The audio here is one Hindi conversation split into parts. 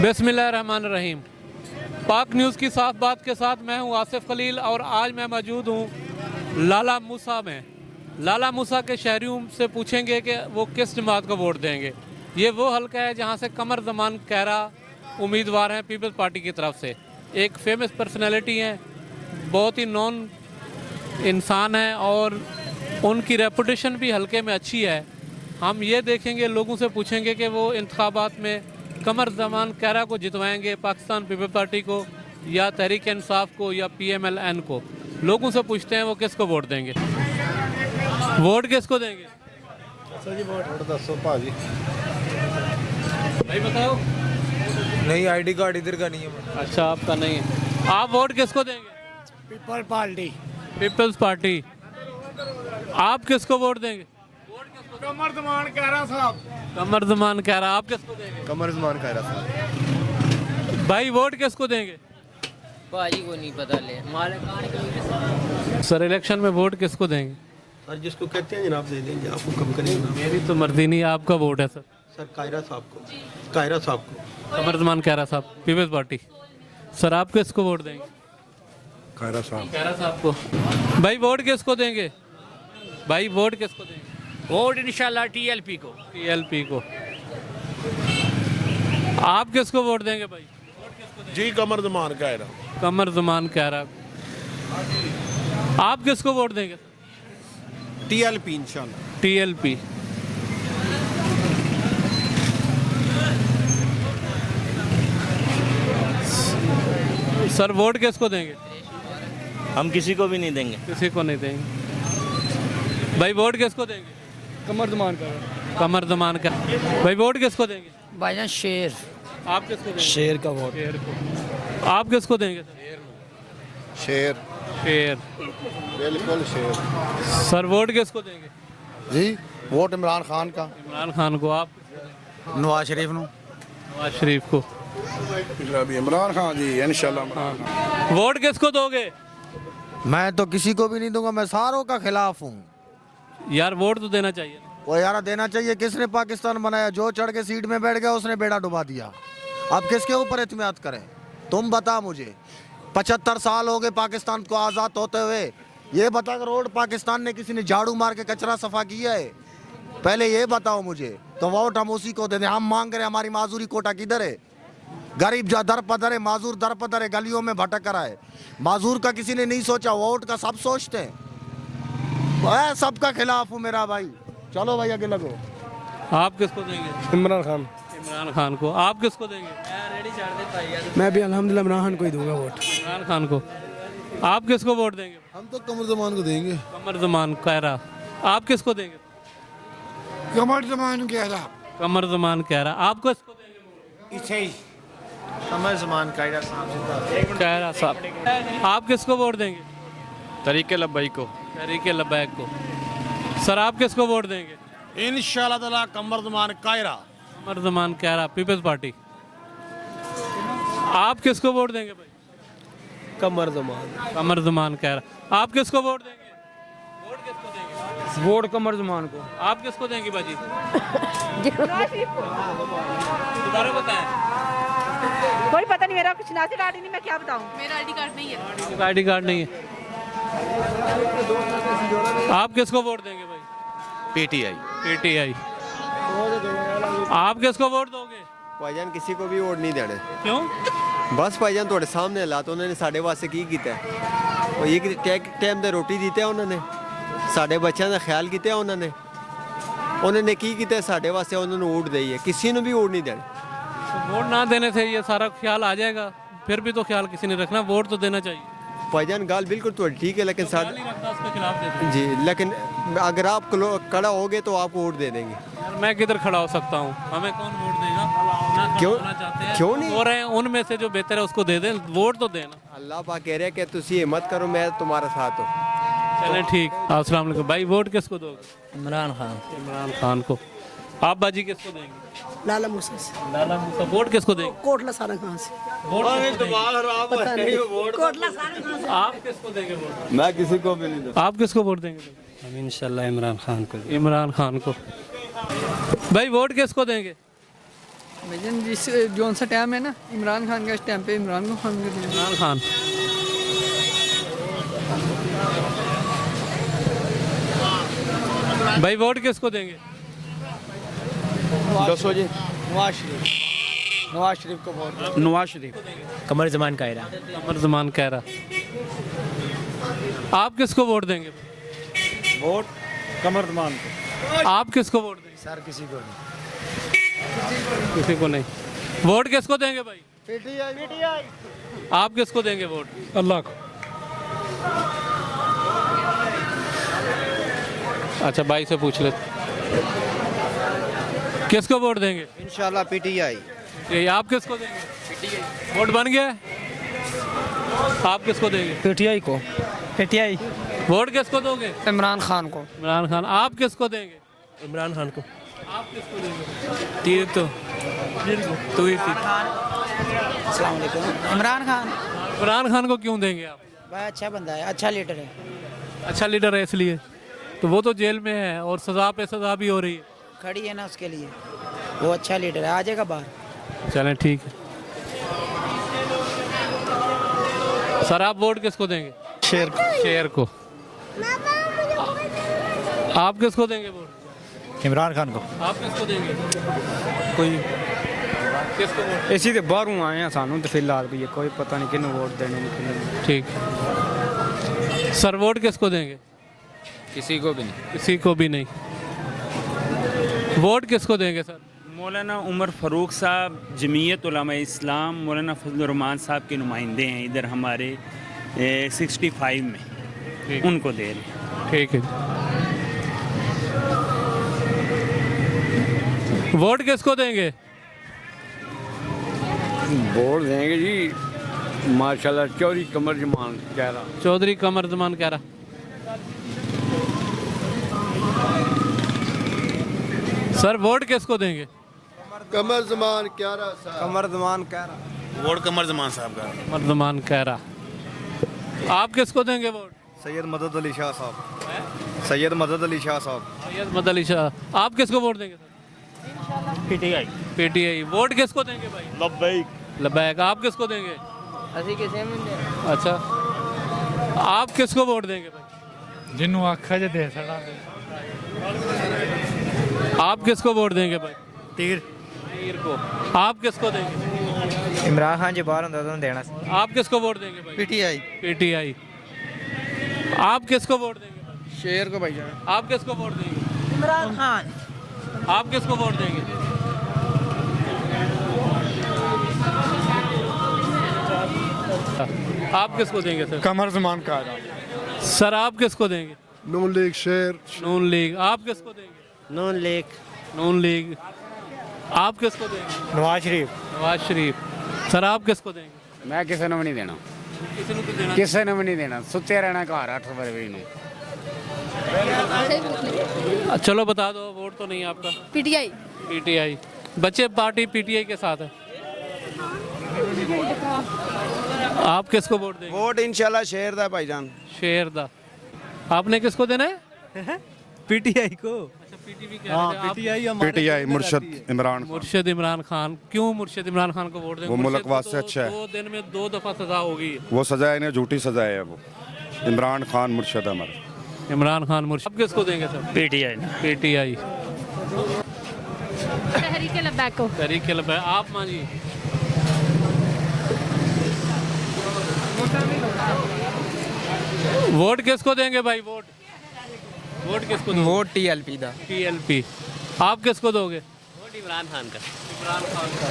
बिस्मिल्लाहिर्रहमानिर्रहीम। पाक न्यूज़ की साफ बात के साथ मैं हूं आसिफ खलील और आज मैं मौजूद हूं लाला मूसा में। लाला मूसा के शहरियों से पूछेंगे कि वो किस जमात को वोट देंगे। ये वो हल्का है जहां से कमर ज़मान कहरा उम्मीदवार हैं पीपल्स पार्टी की तरफ से। एक फेमस पर्सनैलिटी हैं, बहुत ही नॉन इंसान है और उनकी रेपुटेशन भी हल्के में अच्छी है। हम ये देखेंगे, लोगों से पूछेंगे कि वो इंतखाबात में कमर ज़मान कहरा को जितवाएंगे, पाकिस्तान पीपल्स पार्टी को या तहरीक इंसाफ को या PMLN को। लोगों से पूछते हैं वो किसको वोट देंगे। वोट किसको देंगे सर जी? वोट दसो भाजी। भाई बताओ। नहीं, ID कार्ड इधर का नहीं है। अच्छा, आपका नहीं है। आप वोट किसको देंगे? People party. Peoples party. आप किसको वोट देंगे? कमर ज़मान कहरा साहब। कमर ज़मान कहरा। आप किसको देंगे? कमर ज़मान कहरा साहब। भाई वोट किसको देंगे? भाजी को नहीं पता ले सर इलेक्शन में वोट किसको देंगे? सर जिसको कहते हैं जनाब दे देंगे, आपको कम करेंगे। मेरी तो मर्जी नहीं, आपका वोट है सर। सर कायरा साहब को, कायरा साहब को। कमर ज़मान कहरा साहब, पीपल्स पार्टी। सर आप किसको वोट देंगे? कहरा साहब। कहरा साहब को। भाई वोट किसको देंगे? भाई वोट किसको देंगे? वोट इंशाल्लाह TLP को। TLP को। आप किसको वोट देंगे भाई? जी कमर ज़मान कहरा। कमर ज़मान कहरा। आप किसको वोट देंगे? TLP इंशाल्लाह। TLP। सर वोट किसको देंगे? हम किसी को भी नहीं देंगे। किसी को नहीं देंगे। भाई वोट किसको देंगे? कमर ज़मान कहरा। कमर ज़मान का। भाई वोट किसको देंगे? भाईजान शेर। आप किसको देंगे? शेर का वोट। शेर को। आप किसको देंगे? शेर। शेर। बिल्कुल शेर। सर वोट किसको देंगे? जी वोट इमरान खान का। इमरान खान को। आप? नवाज शरीफ नु। नवाज शरीफ को। इमरान खान जी इंशाल्लाह। वोट किसको दोगे? मैं तो किसी को भी नहीं दूंगा, मैं सारों का खिलाफ हूँ। यार वोट तो देना चाहिए। वो यार देना चाहिए। किसने पाकिस्तान बनाया? जो चढ़ के सीट में बैठ गया उसने बेड़ा डुबा दिया। अब किसके ऊपर एतमाद करें? तुम बता मुझे। 75 साल हो गए पाकिस्तान को आज़ाद होते हुए। ये बता कि रोड पाकिस्तान ने किसी ने झाड़ू मार के कचरा सफा किया है? पहले ये बताओ मुझे। तो वोट हम उसी को दे दें। हम मांग रहे, हमारी माजूरी कोटा किधर है? गरीब जो दर पदर है, माजूर दर पदर है, गलियों में भटक रहा है। माजूर का किसी ने नहीं सोचा, वोट का सब सोचते हैं। मैं सबका खिलाफ हूँ मेरा भाई। चलो भाई आगे लगो। आप किसको देंगे? इमरान खान। इमरान खान को। आप किसको देंगे? मैं भी अल्हम्दुलिल्लाह इमरान खान को ही दूंगा वोट। इमरान खान को। आप किसको वोट देंगे? हम तो कमर ज़मान को देंगे। कमर ज़मान कहरा। आप किसको देंगे? कमर ज़मान कहरा। कमर ज़मान कहरा। आप किसको देंगे? इसे ही कमर ज़मान कहरा साहब। कहरा साहब। आप किसको वोट देंगे? तरीके लब्बई को। तहरीके लब्बैक को। सर आप किसको वोट देंगे? इंशाल्लाह ताला कमर ज़मान कहरा। कमर ज़मान कहरा, पीपल्स पार्टी। आप किसको वोट देंगे भाई? कमर ज़मान। कमर ज़मान कहरा। आप किसको वोट देंगे? वोट किसको देंगे? वोट कमर ज़मान को। आप किसको देंगे बाजी? दोबारा बताएं। कोई पता नहीं, मेरा कुछ नाते कार्ड नहीं, मैं क्या बताऊं। मेरा ID कार्ड नहीं है। ID कार्ड नहीं है। आप किसको वोट देंगे भाई? PTI। PTI। आप किसको वोट दोगे? भाईजान किसी को भी वोट नहीं देने। क्यों? बस भाईजान थोड़े सामने हालात उन्होंने साढ़े वास्ते की किया है। और ये टाइम ते रोटी दी है उन्होंने, साढ़े बच्चों का ख्याल किया उन्होंने की किया साढ़े वास्ते। उन्होंने वोट दी है, किसी ने भी वोट नहीं देने। वोट ना देने से ये सारा ख्याल आ जाएगा। फिर भी तो ख्याल किसी ने रखना, वोट तो देना चाहिए। भाईजान गाल बिल्कुल तो ठीक है, लेकिन ख्याल ही रखना, उसके खिलाफ दे दें। जी लेकिन अगर आप खड़ा होगे तो आपको वोट दे देंगे। यार मैं किधर खड़ा हो सकता हूँ? हमें कौन वोट देगा? ना खड़ा क्यों? होना चाहते हैं, क्यों नहीं? हो रहे हैं उनमें से जो बेहतर है उसको दे दें। वोट तो देना। अल्लाह पाक कह रहे हैं कि तुसी हिम्मत करो, मैं तुम्हारा साथ हूँ। चलें ठीक। अस्सलाम वालेकुम भाई। वोट किसको दोगे? इमरान खान। इमरान खान को। आप बाजी किसको देंगे? लाला मूसा से। लाला मूसा। वोट किसको देंगे? कोटला सारा कहाँ से? वोट पता नहीं। कोटला सारा कहाँ से? आप किसको देंगे वोट? मैं किसी को भी नहीं दूंगा। आप किसको वोट देंगे? हम इंशाल्लाह इमरान खान को। इमरान खान को। भाई वोट किसको देंगे? भाईजान जिस जोन सा टाइम है ना इमरान खान का, इस टाइम पे इमरान को खान के देंगे। इमरान खान। भाई वोट किसको देंगे? दसो जी। नवाज शरीफ को वोट। नवाज शरीफ। कमर जमान कायरा। कमर जमान कायरा। आप किसको वोट देंगे? वोट कमर जमान को। आप किसको वोट देंगे? सर किसी को नहीं। किसी को नहीं। वोट किसको देंगे भाई? पीटीआई। आप किसको देंगे वोट? अल्लाह को। अच्छा भाई से पूछ लेते, किसको वोट देंगे? इंशाल्लाह पीटीआई। ये आप किसको देंगे? वोट बन गया है? आप किसको देंगे? पीटीआई को। पीटीआई। वोट किसको दोगे? इमरान खान को। इमरान खान। आप किसको देंगे? इमरान खान को। आप किसको देंगे? तीर तो तू ही थी। अस्सलाम वालेकुम। इमरान खान। इमरान खान को क्यों देंगे आप? भाई अच्छा बंदा है, अच्छा लीडर है। अच्छा लीडर है इसलिए। तो वो तो जेल में है और सजा पे सजा भी हो रही है। खड़ी है ना उसके लिए, वो अच्छा लीडर है, आ जाएगा बाहर। चलें ठीक है। सर आप वोट किसको देंगे? शेर को। आप किसको देंगे वोट? इमरान खान को। आप किसको देंगे? कोई किसको वोट? इसी ते बाहरों आए हैं, सानू तो फिलहाल कोई पता नहीं किन्नू वोट देने नहीं। ठीक। सर वोट किसको देंगे? किसी को भी नहीं। किसी को भी नहीं। वोट किसको देंगे सर? मौलाना उमर फ़ारूक साहब जमीयत उलमा इस्लाम मौलाना फजल रहमान साहब के नुमाइंदे हैं इधर हमारे 65 में, उनको दे रहे हैं। ठीक है। वोट किसको देंगे? वोट देंगे जी माशाल्लाह चौधरी कमर जमान कायरा। चौधरी कमर जमान कायरा। सर वोट किसको देंगे? कमर जमान क्यारा कमर जमान कायरा। वोट कमर जमान साहब का। कमर जमान कायरा। आप किसको देंगे वोट? सैयद मदद अली शाह साहब। सैयद मदद अली शाह साहब। सैयद मदद अली शाह। आप किसको वोट देंगे सर? पीटीआई। पीटीआई। वोट किसको देंगे भाई? लब्बैक। लब्बैक। आप किसको देंगे? असी किसे में अच्छा आप किसको वोट देंगे भाई? जिन्हों आखा जे दे सड़ा। आप किसको वोट देंगे भाई? तीर को। आप किसको देंगे? इमरान खान जी बाहर होंदा तो देना। आप किसको वोट देंगे भाई? पीटीआई। पीटीआई। आप किसको वोट देंगे भाई? शेर को भाईजान। आप किसको वोट देंगे? इमरान खान। आप किसको वोट देंगे? आप किसको देंगे सर? कमर जमान कायरा। सर आप किसको देंगे? नून लीग शेर। नून लीग। आप किसको देंगे? नून लीग। नून लीग। आप किसको देंगे? नवाज शरीफ। नवाज शरीफ। सर आप किसको देंगे? मैं किसी ने भी नहीं देना। किसी को देना? किसी ने भी नहीं देना, सुते रहना घर 8 बजे नू। चलो बता दो। वोट तो नहीं आपका? पीटीआई। पीटीआई। बच्चे पार्टी पीटीआई के साथ है। आप किसको वोट देंगे? वोट इंशाल्लाह शेर दा भाईजान। शेर दा। आपने किसको देना है? पीटीआई को। अच्छा पीटीवी कह रहे थे आप? पीटीआई मुर्शद इमरान। मुर्शिद इमरान खान। क्यों मुर्शिद इमरान खान को वोट देंगे? वो मुल्क मुर्शिद को वास्ते तो अच्छा है। 2 दिन में 2 दफा सजा हो गई है। वो सजा इन्हें झूठी सजा है। वो इमरान खान मुर्शद हमारा। इमरान खान मुर्शिद। आप किसको देंगे सर? पीटीआई। पीटीआई। तहरीक लब्बैक को। तहरीक लब्बैक। आप मां जी? वोट किसको देंगे भाई? वोट किसको दोगे? वोट टीएलपी दा। टीएलपी। आप किसको दोगे? वोट इमरान खान का। इमरान खान का।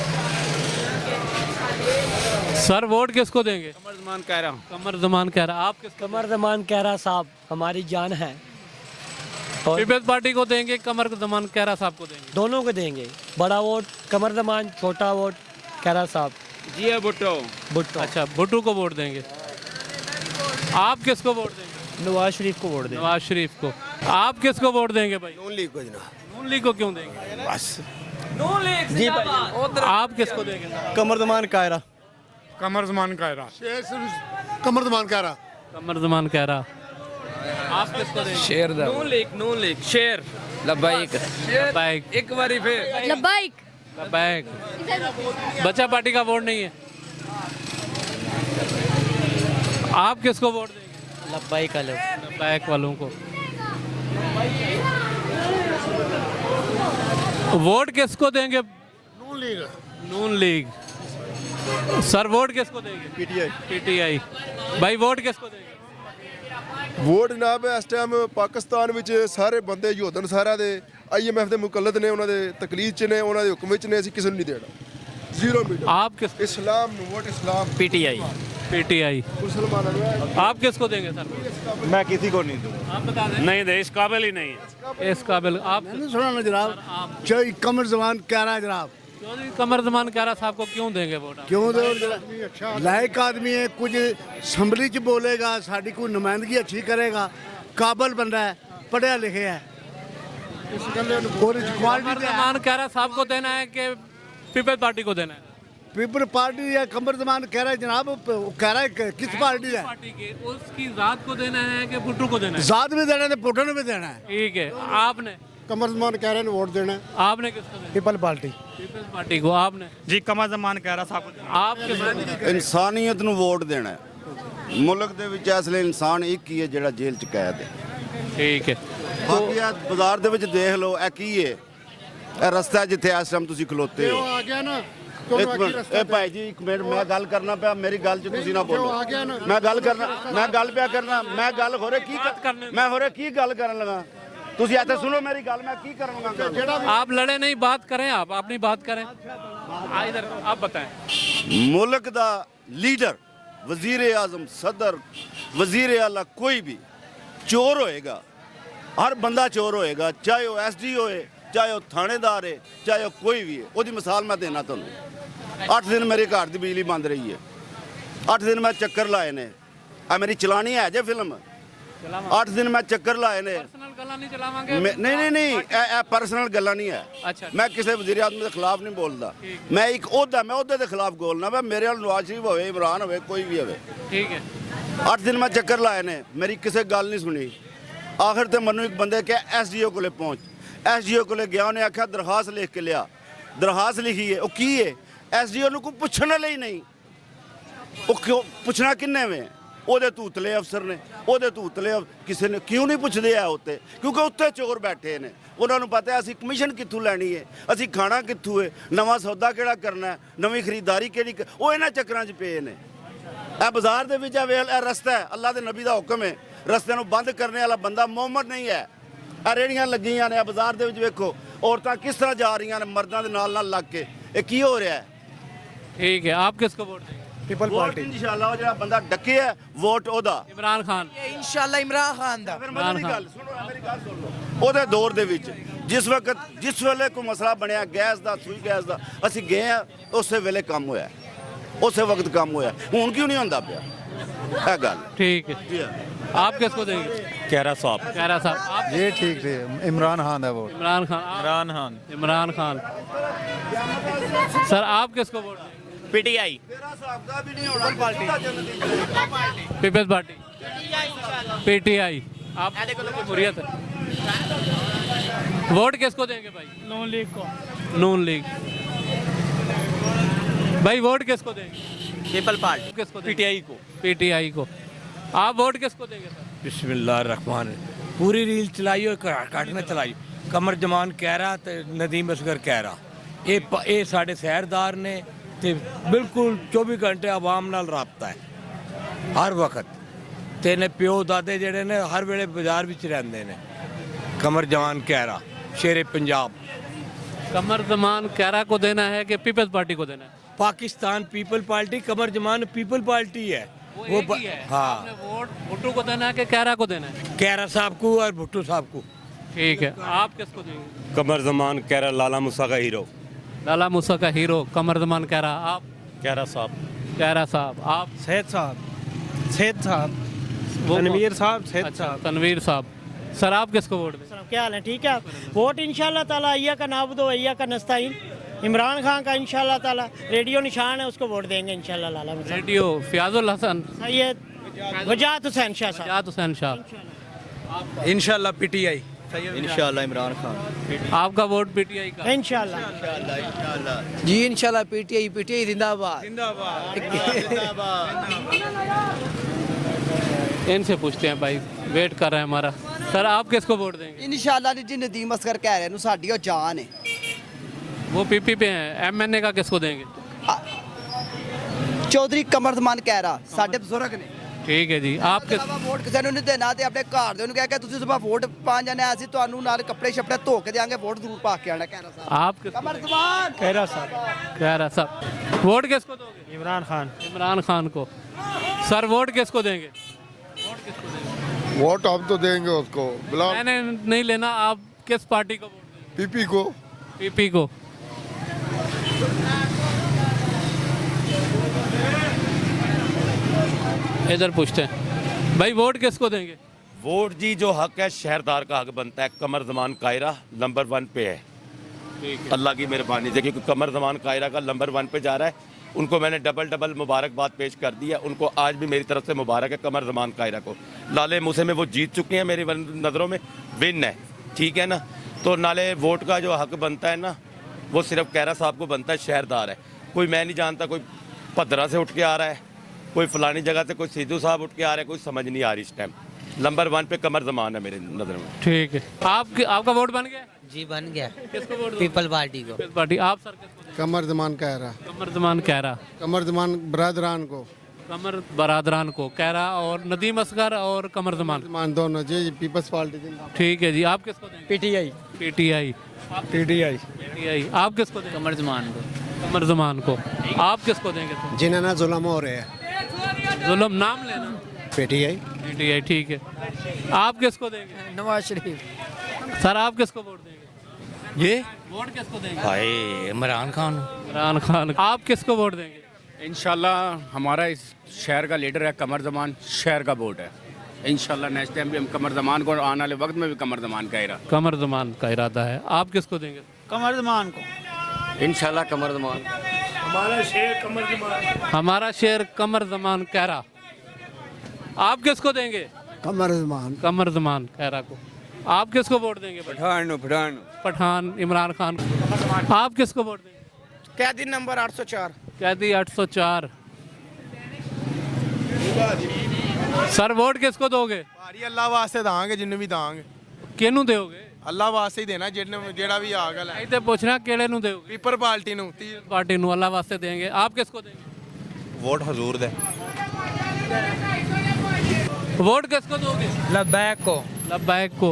सर वोट किसको देंगे? कमर जमान कायरा। कमर जमान कायरा। आप किसको? कमर जमान कायरा साहब हमारी जान है, पीपल्स पार्टी को देंगे? कमर जमान कायरा साहब को देंगे? दोनों को देंगे। बड़ा वोट कमर जमान, छोटा वोट कायरा साहब। जी है भुट्टो। भुट्टो। अच्छा भुट्टो को वोट देंगे। आप किसको वोट देंगे? नवाज शरीफ को वोट देंगे। नवाज शरीफ को। आप किसको वोट देंगे भाई? नून लीग को जनाब। नून लीग को क्यों देंगे? बस जी भाई। आप किसको देंगे? कमर जमान कायरा। कमर जमान कायरा। कमर जमान कायरा। कमर जमान कायरा। आप किसको देंगे? शेर दा। नून लीग। शेर। लब्बैक। लब्बैक। एक बारी फिर। लब्बैक। लबैक। बच्चा पार्टी का वोट नहीं है। आप किसको वोट देंगे? लब्बाइक का लबैक वालों को। वोट किसको देंगे? नून लीग। सर वोट किसको देंगे? पीटीआई। पीटीआई। भाई वोट किसको देंगे? ਵੋਟ ਜਨਾਬ ਇਸ ਟਾਈਮ ਪਾਕਿਸਤਾਨ ਵਿੱਚ ਸਾਰੇ ਬੰਦੇ ਯੋਧਨ ਸਾਰਿਆਂ ਦੇ ਆਈਐਮਐਫ ਦੇ ਮੁਕੱਲਦ ਨੇ, ਉਹਨਾਂ ਦੇ ਤਕਲੀਦ 'ਚ ਨੇ, ਉਹਨਾਂ ਦੇ ਹੁਕਮ ਵਿੱਚ ਨੇ, ਅਸੀਂ ਕਿਸੇ ਨੂੰ ਨਹੀਂ ਦੇਣਾ। Zero metre. आप किस? ਇਸਲਾਮ ਨੂੰ ਵੋਟ ਇਸਲਾਮ। पीटीआई। पीटीआई। ਮੁਸਲਮਾਨਾਂ ਨੂੰ। आप किसको देंगे सर? मैं किसी को नहीं दूंगा। आप बता दें। नहीं दे, इस काबिल ही नहीं है। इस काबिल आप सुना ना जनाब, जो कमर जमान कह रहा है जनाब, चौधरी कमर जमान कारा साहब को क्यों देंगे वोट? आप? क्यों दो? लायक आदमी है, कुछ असम्बली च बोलेगा, साड़ी कोई नुमाइंदगी अच्छी करेगा, काबल बंदा है, पढ़िया लिखे है। कमर जमान कारा साहब को देना है कि पीपल्स पार्टी को देना है? पीपल पार्टी या कमर जमान कह रहा है जनाब, कह रहा है किस पार्टी है? पार्टी के उसकी जात को देना है कि पुट्टू को देना है? जात भी देना है, पुटन भी देना है। ठीक है। आपने? कमर जमान कह रहे हैं वोट देना है। आपने किसको देना? People party. पीपल्स पार्टी को। आपने? जी कमर जमान कह रहा साहब आप किस? ਇਨਸਾਨੀਅਤ ਨੂੰ ਵੋਟ ਦੇਣਾ ਹੈ। ਮੁਲਕ ਦੇ ਵਿੱਚ ਇਸ ਲਈ ਇਨਸਾਨ ਇੱਕ ਹੀ ਹੈ ਜਿਹੜਾ ਜੇਲ੍ਹ 'ਚ ਕੈਦ ਹੈ। ठीक है। ਬਾਕੀ ਆ ਬਾਜ਼ਾਰ ਦੇ ਵਿੱਚ ਦੇਖ ਲਓ ਇਹ ਕੀ ਹੈ। ਇਹ ਰਸਤਾ ਜਿੱਥੇ ਇਸ ਟਾਈਮ ਤੁਸੀਂ ਖਲੋਤੇ ਹੋ। आ गया ना, ਇੱਕ ਮਿੰਟ, ਇਹ ਭਾਈ ਜੀ ਇੱਕ ਮਿੰਟ, ਮੈਂ ਗੱਲ ਕਰਨਾ ਪਿਆ, ਮੇਰੀ ਗੱਲ 'ਚ ਤੁਸੀਂ ਨਾ ਬੋਲੋ। ਮੈਂ ਗੱਲ ਕਰਨਾ, ਮੈਂ ਗੱਲ ਪਿਆ ਕਰਨਾ, ਮੈਂ ਗੱਲ ਹੋਰੇ ਕੀ ਮੈਂ ਹੋਰੇ ਕੀ ਗੱਲ ਕਰਨ ਲਗਾ। ਤੁਸੀਂ ਇੱਥੇ ਸੁਣੋ ਮੇਰੀ ਗੱਲ, ਮੈਂ ਕੀ ਕਰਾਂਗਾ ਗੱਲ। आप लड़े नहीं, बात करें। आप अपनी बात करें। इधर आप बताएं। मुल्क दा लीडर, वजीर आजम, सदर, वजीर आला कोई भी चोर होएगा। हर बंदा चोर होएगा, चाहे वो एसडी होए, चाहे वो थानेदार है, चाहे वो कोई भी है। ਉਹਦੀ ਮਿਸਾਲ ਮੈਂ ਦੇਣਾ ਤੁਹਾਨੂੰ। 8 दिन मेरे घर ਦੀ ਬਿਜਲੀ ਬੰਦ ਰਹੀ ਹੈ। 8 दिन ਮੈਂ ਚੱਕਰ ਲਾਏ ਨੇ। ਆ ਮੇਰੀ ਚਲਾਣੀ ਹੈ ਜੇ ਫਿਲਮ। 8 दिन ਮੈਂ ਚੱਕਰ ਲਾਏ ਨੇ। पर्सनल गल्ला नहीं चलावांगे। ਨਹੀਂ ਇਹ ਪਰਸਨਲ ਗੱਲਾਂ ਨਹੀਂ ਹੈ। अच्छा। ਮੈਂ ਕਿਸੇ ਵਜ਼ੀਰ ਆਜ਼ਮ ਦੇ ਖਿਲਾਫ ਨਹੀਂ ਬੋਲਦਾ। ਮੈਂ ਇੱਕ ਮੈਂ ਉਹਦੇ ਦੇ ਖਿਲਾਫ ਬੋਲਣਾ ਵਾ। ਮੇਰੇ ਨਾਲ ਨਵਾਜ਼ ਸ਼ਰੀਫ ਹੋਵੇ, ਇਮਰਾਨ ਹੋਵੇ, ਕੋਈ ਵੀ ਹੋਵੇ। ठीक है। 8 दिन ਮੈਂ ਚੱਕਰ ਲਾਏ ਨੇ, ਮੇਰੀ ਕਿਸੇ ਗੱਲ ਨਹੀਂ ਸੁਣੀ। ਆਖਰ ਤੇ ਮੈਨੂੰ ਇੱਕ ਬੰਦੇ ਕਿਹਾ ਐਸਡੀਓ ਕੋਲੇ ਪਹੁੰਚ। ਐਸਡੀਓ ਕੋਲੇ ਗਿਆ, ਉਹਨੇ ਆਖਿਆ ਦਰਖਾਸਤ ਲਿਖ ਕੇ ਲਿਆ। ਦਰਖਾਸਤ ਲਿਖੀ ਹੈ, ਉਹ ਕੀ ਹੈ? ਐਸਡੀਓ ਨੂੰ ਕੋਈ ਪੁੱਛਣ ਲਈ ਨਹੀਂ। ਉਹ ਕਿਉਂ ਪੁੱਛਣਾ ਕਿੰਨੇ ਵੇ? ਉਹਦੇ ਤੂਤਲੇ ਅਫਸਰ ਨੇ, ਉਹਦੇ ਤੂਤਲੇ ਕਿਸੇ ਨੇ ਕਿਉਂ ਨਹੀਂ ਪੁੱਛਦੇ ਆ ਉੱਤੇ? ਕਿਉਂਕਿ ਉੱਤੇ ਚੋਰ ਬੈਠੇ ਨੇ। ਉਹਨਾਂ ਨੂੰ ਪਤਾ ਹੈ ਅਸੀਂ ਕਮਿਸ਼ਨ ਕਿੱਥੋਂ ਲੈਣੀ ਹੈ, ਅਸੀਂ ਖਾਣਾ ਕਿੱਥੋਂ ਹੈ, ਨਵਾਂ ਸੌਦਾ ਕਿਹੜਾ ਕਰਨਾ ਹੈ, ਨਵੀਂ ਖਰੀਦਦਾਰੀ ਕਿਹੜੀ ਉਹ ਇਹਨਾਂ ਚੱਕਰਾਂ 'ਚ ਪਏ ਨੇ। ਇਹ ਬਾਜ਼ਾਰ ਦੇ ਵਿੱਚ ਇਹ ਰਸਤਾ ਹੈ, ਅੱਲਾ ਦੇ ਨਬੀ ਦਾ ਹੁਕਮ ਹੈ। ਰਸਤੇ ਨੂੰ ਬੰਦ ਕਰਨੇ ਵਾਲਾ ਬੰਦਾ ਮੁਹੰਮਦ ਨਹੀਂ ਹੈ। ਇਹ ਰੇੜੀਆਂ ਲੱਗੀਆਂ ਨੇ ਬਾਜ਼ਾਰ ਦੇ ਵਿੱਚ, ਵੇਖੋ ਔਰਤਾਂ ਕਿਸ ਤਰ੍ਹਾਂ ਜਾ ਰਹੀਆਂ ਨੇ ਮਰਦਾਂ ਦੇ ਨਾਲ ਲੱਗ ਕੇ। ਇਹ ਕੀ ਹੋ ਰਿਹਾ ਹੈ? ठीक है। आप किसको वोट देंगे? People vote party. ਇਨਸ਼ਾਅੱਲਾ ਉਹ ਜਿਹੜਾ ਬੰਦਾ ਡੱਕਿਆ ਹੈ, ਵੋਟ ਉਹਦਾ। इमरान खान। इंशाल्लाह इमरान खान दा। ਫਿਰ ਮੇਰੀ ਗੱਲ ਸੁਣੋ, ਮੇਰੀ ਗੱਲ ਸੁਣ ਲਓ। ਉਹਦੇ ਦੌਰ ਦੇ ਵਿੱਚ ਜਿਸ ਵੇਲੇ ਕੋਈ ਮਸਲਾ ਬਣਿਆ ਗੈਸ ਦਾ, ਸੂਈ ਗੈਸ ਦਾ, ਅਸੀਂ ਗਏ ਆ, ਉਸੇ ਵੇਲੇ ਕੰਮ ਹੋਇਆ, ਉਸੇ ਵਕਤ ਕੰਮ ਹੋਇਆ। ਹੁਣ ਕਿਉਂ ਨਹੀਂ ਹੁੰਦਾ ਪਿਆ ਇਹ ਗੱਲ? ठीक है। ਜੀ ਹਾਂ। आप किसको देंगे? कैरा साहब। कैरा साहब। आप? ये ठीक थे, इमरान खान है वो। इमरान खान। आप? इमरान खान। इमरान खान। सर आप किसको वोट देंगे? पीटीआई। ਤੇਰਾ ਹਿਸਾਬ ਦਾ ਵੀ ਨਹੀਂ ਹੋਣਾ ਪਾਰਟੀ। Peoples party. पीटीआई। आप जमहूरियत है। वोट किसको देंगे भाई? नून लीग को। नून लीग। भाई वोट किसको देंगे? People party. किसको देंगे? पीटीआई को। पीटीआई को। आप वोट किसको देंगे सर? बिस्मिल्लाहिर्रहमान। पूरी रील चलाई और घट ना चलाई। कमर जमान कहरा ते नदीम असगर कहरा, ये साढ़े शहरदार ने ते बिल्कुल 24 घंटे आवाम नाल राबता है हर वक्त। ते ने प्यो दादे जेड़े ने हर वेले बाजार विच रहंदे ने। कमर जमान कहरा शेरे पंजाब। कमर जमान कैरा को देना है कि पीपल्स पार्टी को देना है? Pakistan people party, Qamar Zaman people party है। वो एक ही है। हाँ, आपने वोट भुट्टो को देना है कि कैरा को देना है? कहरा साहब को और भुट्टो साहब को। ठीक है। आप किसको देंगे? कमर जमान कहरा लाला मूसा का हीरो। लाला मूसा का हीरो कमर जमान कैरा। आप? कहरा साहब। कैरा साहब। आप? सेठ साहब। सेठ साहब। वो तनवीर साहब। सेठ अच्छा, साहब। तनवीर साहब। सर आप किसको वोट देंगे? क्या हाल है? ठीक है। वोट इंशाल्लाह ताला अय्या का नाबुदो अय्या का नस्ताइन, इमरान खान का इंशाल्लाह ताला रेडियो निशान है, उसको वोट देंगे इंशाल्लाह। लाला मुसा रेडियो फियाजुल हसन। सैयद वजाहत हुसैन शाह साहब। जात हुसैन शाह। इंशाल्लाह पीटीआई। इंशाल्लाह इमरान खान। आपका वोट पीटीआई का? इंशाल्लाह। जी इंशाल्लाह पीटीआई जिंदाबाद। इनसे पूछते हैं भाई, वेट कर रहे हैं हमारा। सर आप किसको वोट देंगे? इंशाल्लाह जी नदीम असगर कह रहे हैं साडी और जान है। वो पीपी पे हैं। एमएनए का किसको देंगे? चौधरी कमर जमान कह रहा साडे बुजुर्ग ने। ठीक है जी। आप किस वोट किसी ਨੂੰ ਨਹੀਂ ਦੇਣਾ ਤੇ ਆਪਣੇ ਘਰ ਦੇ ਨੂੰ ਕਹਿ ਕੇ ਤੁਸੀਂ ਸਭ ਵੋਟ ਪਾ ਜਾਣਾ ਅਸੀਂ ਤੁਹਾਨੂੰ ਨਾਲ ਕੱਪੜੇ ਛਪੜੇ ਧੋ ਕੇ ਦੇਾਂਗੇ ਵੋਟ ਜ਼ਰੂਰ ਪਾ ਕੇ ਆਣਾ ਕਹਿਰਾ ਸਾਹਿਬ। आप किस कमर जमान कहरा साहब। कह रहा साहब वोट किसको दोगे? इमरान खान। इमरान खान को। सर वोट किसको देंगे? वोट हम तो देंगे उसको, मैंने नहीं लेना। आप किस पार्टी को वोट देंगे? पीपी को। पीपी को। इधर पूछते हैं भाई, वोट किसको देंगे? वोट जी जो हक है शहरदार का हक बनता है। कमर जमान कायरा नंबर 1 पे है, अल्लाह की मेहरबानी से, क्योंकि कमर जमान कायरा का नंबर 1 पे जा रहा है। उनको मैंने डबल मुबारकबाद पेश कर दी है। उनको आज भी मेरी तरफ से मुबारक है कमर जमान कायरा को। लाले मूसे में वो जीत चुके हैं, मेरी नज़रों में विन है, ठीक है ना। तो नाले वोट का जो हक बनता है ना, वो सिर्फ कैरा साहब को बनता है, शहरदार है। कोई मैं नहीं जानता, कोई भद्रा से उठ के आ रहा है, कोई फलानी जगह से, कोई सिद्धू साहब उठ के आ रहा है, कोई समझ नहीं आ रही इस टाइम। नंबर 1 पे कमर जमान है मेरे नज़र में। ठीक है। आपका वोट बन गया? जी बन गया। किसको वोट दोगे? पीपल पार्टी को। किस पार्टी? आप सर किसको देंगे? कमर जमान कह रहा। कमर जमान कह रहा। कमर जमान बरादरान को। कमर बरादरान को कह रहा, और नदीम असगर और कमर जमान दोनों जी पीपल्स पार्टी। ठीक है जी। आप किसको देंगे? पीटीआई। पीटीआई। पीटीआई। पीटीआई। आप किसको देंगे? कमर जमान को। कमर जमान को। आप किसको देंगे? जिन्हें ना जुल्म हो रहे हैं। जुल्म नाम लेना। पीटीआई। पीटीआई। ठीक है। आप किसको देंगे? नवाज शरीफ। सर आप किसको वोट देंगे? ये वोट किसको देंगे? भाई इमरान खान। इमरान खान। आप किसको वोट देंगे? इंशाल्लाह हमारा इस शहर का लीडर है कमर जमान, शहर का वोट है। इंशाल्लाह नेक्स्ट टाइम भी हम कमर जमान को, आने वाले वक्त में भी कमर जमान का इरादा। कमर जमान का इरादा है। आप किसको देंगे? कमर जमान को। इंशाल्लाह कमर जमान। हमारा शेर कमर जमान कह रहा। आप किसको देंगे? कमर जमान। कमर जमान कहरा को। आप किसको वोट देंगे? पठान इमरान खान को। आप किसको वोट देंगे? कैदी नंबर 804। कैदी 804। सर वोट किसको दोगे? भारी अल्लाह वास्ते दांगे, जिन्ने भी दांगे। किनू दोगे? अल्लाह वास्ते ही देना, जेड़ा भी आ गया। नहीं तो पूछना केड़े नु दोगे? पीपल पार्टी नु। पार्टी नु अल्लाह वास्ते देंगे। आप किसको देंगे? वोट हजूर दे। वोट किसको दोगे? लब्बैक को। लब्बैक को।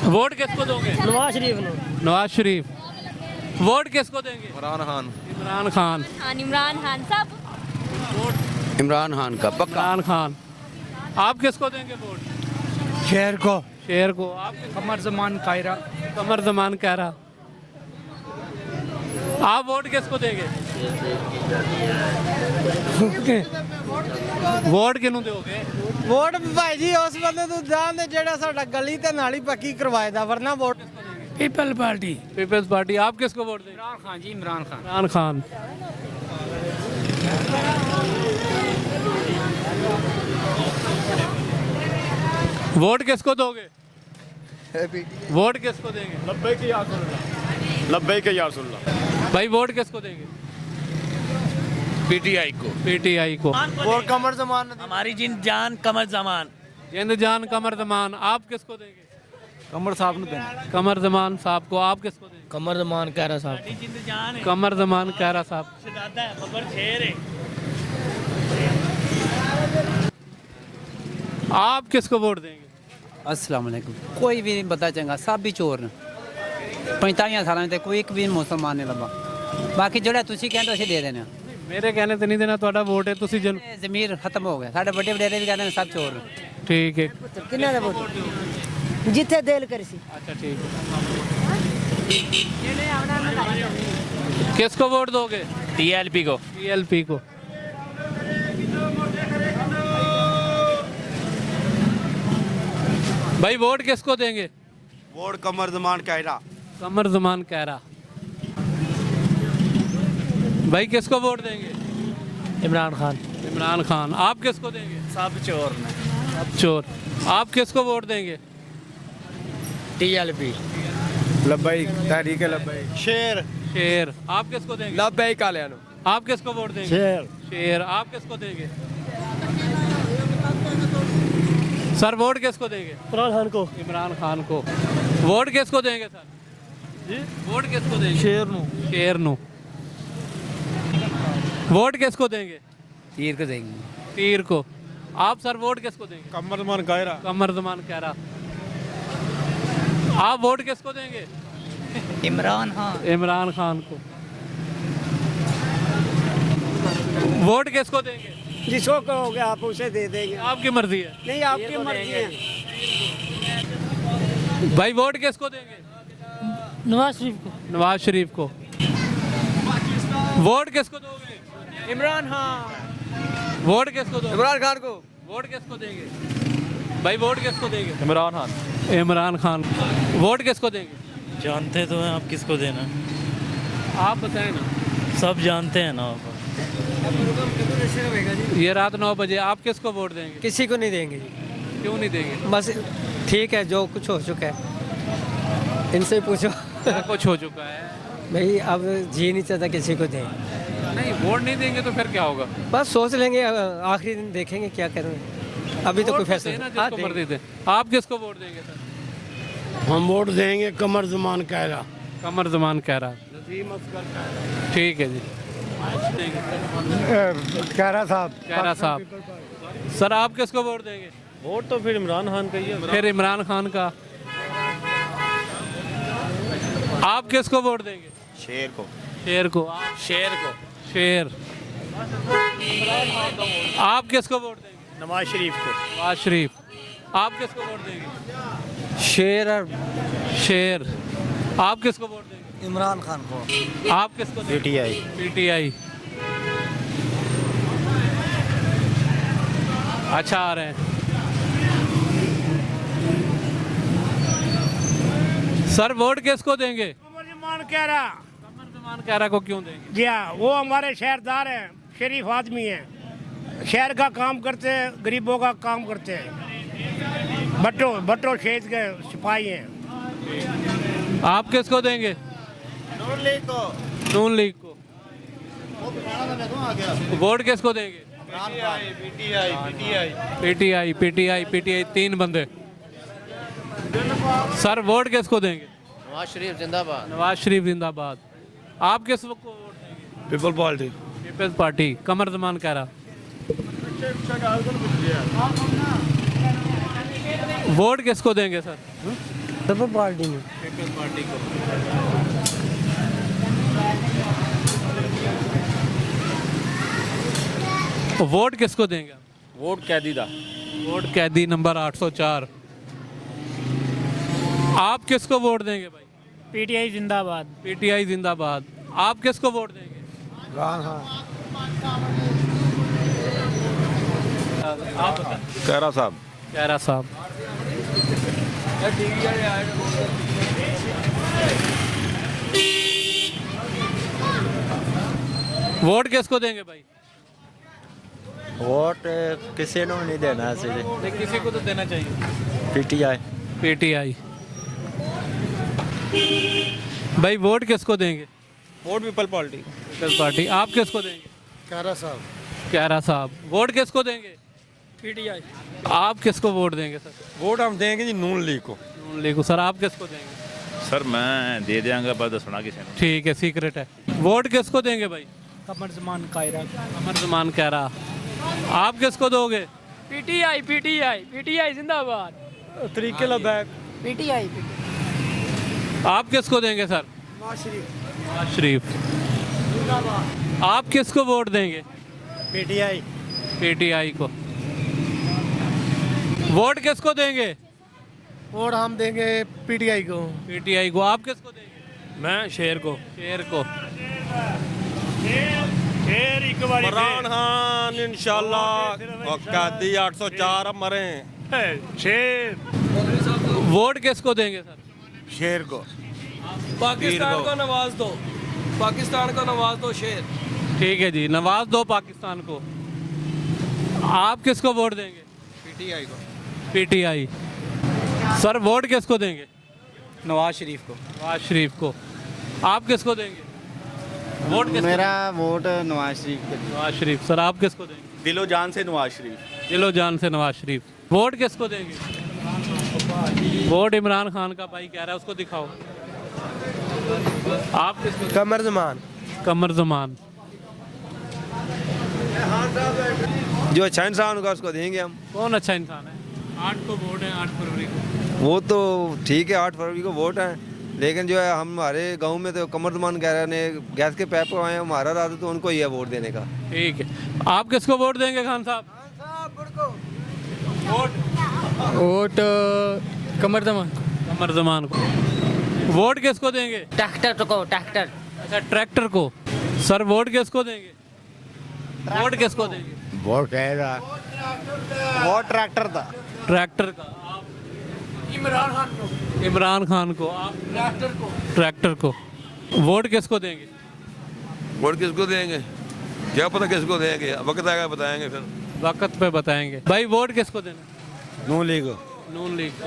वोट किसको दोगे? नवाज शरीफ। नवाज शरीफ। वोट किसको देंगे? इमरान खान। इमरान खान। इमरान खान साहब। इमरान खान का पक्का। इमरान खान। आप किसको देंगे वोट? शेर को। शेर को। आप कमर जमान कायरा। कमर जमान कह रहा। आप वोट किसको देंगे? वोट किनू दोगे? वोट भाई जी उस बंदे ਨੂੰ ਜਾਣ ਦੇ ਜਿਹੜਾ ਸਾਡਾ ਗਲੀ ਤੇ ਨਾਲੀ ਪੱਕੀ ਕਰਵਾਏਦਾ, ਵਰਨਾ vote people party. Peoples party. आप किसको वोट देंगे? इमरान खान जी। इमरान खान। इमरान खान। वोट किसको दोगे? वोट किसको देंगे? लब्बैक या रसूलुल्लाह। भाई वोट किसको देंगे? पीटीआई को। पीटीआई को। और कमर जमान। हमारी जिन जान कमर जमान। जिंद जान कमर जमान। आप किसको देंगे? कमर साहब ने देना। कमर जमान साहब को। आप किसको देंगे? कमर जमान कह रहा साहब। कमर जमान कह रहा साहब। आप किसको वोट देंगे? अस्सलाम वालेकुम। कोई भी नहीं पता चंगा, सब भी चोर ने। 45 साल में कोई एक भी मुसलमान नहीं लभा। बाकी जोड़ा तुसी कहते हो, ਅਸੀਂ ਦੇ ਦੇਣਾ। मेरे कहने से नहीं देना, ਤੁਹਾਡਾ वोट है, ਤੁਸੀਂ ਜਨ ਜ਼ਮੀਰ ਖਤਮ ਹੋ ਗਿਆ। ਸਾਡੇ ਵੱਡੇ ਵਡੇਰੇ ਵੀ ਕਹਿੰਦੇ ਨੇ ਸਭ ਚੋਰ ਨੇ। ठीक है। ਕਿੰਨਾ ਦਾ ਵੋਟ? ਜਿੱਥੇ ਦਿਲ ਕਰੀ ਸੀ। अच्छा ठीक है। किसको वोट दोगे? टीएलपी को। टीएलपी को। भाई वोट किसको देंगे? वोट कमर जमान कायरा। कमर जमान कह रहा। भाई किसको वोट देंगे? इमरान खान। इमरान खान। आप किसको देंगे? सब चोर ने। अब चोर। आप किसको वोट देंगे? TLP लब्बाई तहरीक लब्बाई शेर आप किसको देंगे? लब्बाई कालियानो आप किसको वोट देंगे? शेर आप किसको देंगे? सर वोट किसको देंगे? इमरान खान को। वोट किसको देंगे सर जी? वोट किसको देंगे? शेर नू। वोट किसको देंगे? तीर को देंगे। तीर को। आप सर वोट किसको देंगे? कमरजमान कायरा कमरजमान कहरा। आप वोट किसको देंगे? इमरान खान को। वोट किसको देंगे? जिसको कहोगे आप उसे दे देंगे। आपकी मर्जी है। नहीं, आपकी मर्जी है। भाई वोट किसको देंगे? नवाज शरीफ को। नवाज शरीफ को। वोट किसको दोगे? इमरान खान। वोट किसको दोगे? इमरान खान को। वोट किसको देंगे? भाई वोट किसको देंगे? इमरान खान। वोट किसको देंगे? जानते तो हैं आप किसको देना, आप बताएं ना। सब जानते हैं ना। ये रात 9 बजे आप किसको वोट देंगे? किसी को नहीं देंगे जी। क्यों नहीं देंगे? बस ठीक है, जो कुछ हो चुका है इनसे पूछो। क्या कुछ हो चुका है? भाई अब जी नहीं चाहता किसी को दें। नहीं वोट नहीं देंगे तो फिर क्या होगा? बस सोच लेंगे, आखिरी दिन देखेंगे क्या करें। अभी तो कोई वोट फैसला देना हाँ, जिसको देंगे। मर्जी दे। आप किसको वोट देंगे सर? हम वोट देंगे कमरजमान कायरा। कमर जमान कह रहा। ठीक है जी। कायरा साहब। कहरा साहब। सर आप किसको वोट देंगे? वोट तो फिर इमरान खान का ही है। फिर इमरान खान का। आप किसको वोट देंगे? शेर को। शेर को। आप? शेर। आप किसको वोट देंगे? नवाज शरीफ को। नवाज शरीफ। आप किसको वोट देंगे? शेर और शेर। आप किसको वोट देंगे? इमरान खान को। आप किसको देंगे? PTI। अच्छा आ रहे हैं। सर वोट किसको देंगे? कमरजमान कहरा। कमरजमान कहरा को क्यों देंगे? जी हाँ, वो हमारे शहरदार हैं, शरीफ आदमी हैं, शहर का काम करते हैं, गरीबों का काम करते हैं। भट्टो शेख के सिपाही हैं। आप किसको देंगे? नून लीग को। वोट किसको देंगे? PTI 3 बंदे। सर वोट किसको देंगे? नवाज शरीफ जिंदाबाद। नवाज शरीफ जिंदाबाद। आप किसको वोट देंगे? People party. Peoples party. Qamar Zaman कह रहा। वोट किसको देंगे सर? पीपल पार्टी में। पीपल्स पार्टी को। वोट किसको देंगे? वोट कैदी दा। वोट कैदी नंबर 804। आप किसको वोट देंगे भाई? PTI जिंदाबाद। PTI जिंदाबाद। आप किसको वोट देंगे? आप बताएं। कहरा साहब। कहरा साहब। वोट किसको देंगे भाई? वोट किसी को नहीं देना है सीधे। किसी को तो देना चाहिए। PTI। भाई वोट किसको देंगे? Vote people party. Peoples party. आप किसको देंगे? कायरा साहब। कहरा साहब। वोट किसको देंगे? PTI। आप किसको वोट देंगे सर? वोट हम देंगे जी नून लीग को। नून लीग को। सर आप किसको देंगे? सर मैं दे देंगे पर दसना किसी ने। ठीक है, सीक्रेट है। वोट किसको देंगे भाई? कमरजमान कायरा। कमर जमान कह रहा। आप किसको दोगे? PTI जिंदाबाद। तरीके लबैक। PTI। आप किसको देंगे सर? नवाज शरीफ। आप किसको वोट देंगे? PTI को। वोट किसको देंगे? वोट हम देंगे PTI को। PTI को। आप किसको देंगे? मैं शेर को। शेर को। इमरान खान इंशाल्लाह। कैदी 804 मरे। शेर। वोट किसको देंगे सर? शेर को। पाकिस्तान को नवाज दो। पाकिस्तान को नवाज दो। शेर। ठीक है जी, नवाज दो पाकिस्तान को। आप किसको वोट देंगे? PTI को। PTI। सर वोट किसको देंगे? नवाज शरीफ को। नवाज शरीफ को। आप किसको देंगे वोट? मेरा वोट नवाज शरीफ को। नवाज शरीफ। सर आप किसको देंगे? दिलो जान से नवाज शरीफ। दिलो जान से नवाज शरीफ। वोट किसको देंगे? वोट इमरान खान का भाई कह रहा है, उसको दिखाओ। आप किसको? कमर जमान। कमर जमान। जो अच्छा इंसान होगा उसको देंगे हम। कौन अच्छा इंसान है? 8 को वोट है, 8 फरवरी को। वो तो ठीक है, 8 फरवरी को वोट है, लेकिन जो है हमारे गांव में तो कमर जमान कह रहे ने गैस के पैप आए, हमारा रात तो उनको ही है वोट देने का। ठीक है, आप किसको वोट देंगे खान साहब? वोट कमर जमान। कमर जमान को। वोट किसको देंगे? ट्रैक्टर को, ट्रैक्टर। अच्छा, ट्रैक्टर को। सर वोट किसको देंगे? वोट किसको देंगे? वोट कहेगा वोट ट्रैक्टर था। ट्रैक्टर का। आप? इमरान खान को। इमरान खान को। आप? ट्रैक्टर को। ट्रैक्टर को। वोट किसको देंगे? वोट किसको देंगे क्या पता किसको देंगे, वक्त आएगा बताएंगे फिर। वक्त पे बताएंगे। भाई वोट किसको देना? नून लीग। नून लीग को।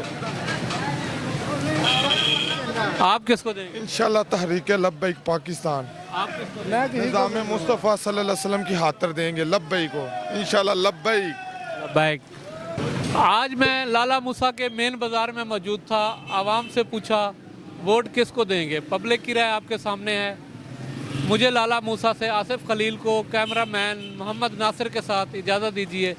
आप किसको देंगे? इंशाल्लाह तहरीक लब्बैक पाकिस्तान। आप किसको देंगे? निज़ाम मुस्तफ़ा सल्लल्लाहु अलैहि वसल्लम की खातिर देंगे लब्बैक को, इंशाल्लाह लब्बैक। बैक। आज मैं लाला मूसा के मेन बाज़ार में मौजूद था। आवाम से पूछा वोट किसको देंगे। पब्लिक की राय आपके सामने है। मुझे लाला मूसा से आसिफ खलील को, कैमरामैन मोहम्मद नासिर के साथ इजाज़त दीजिए।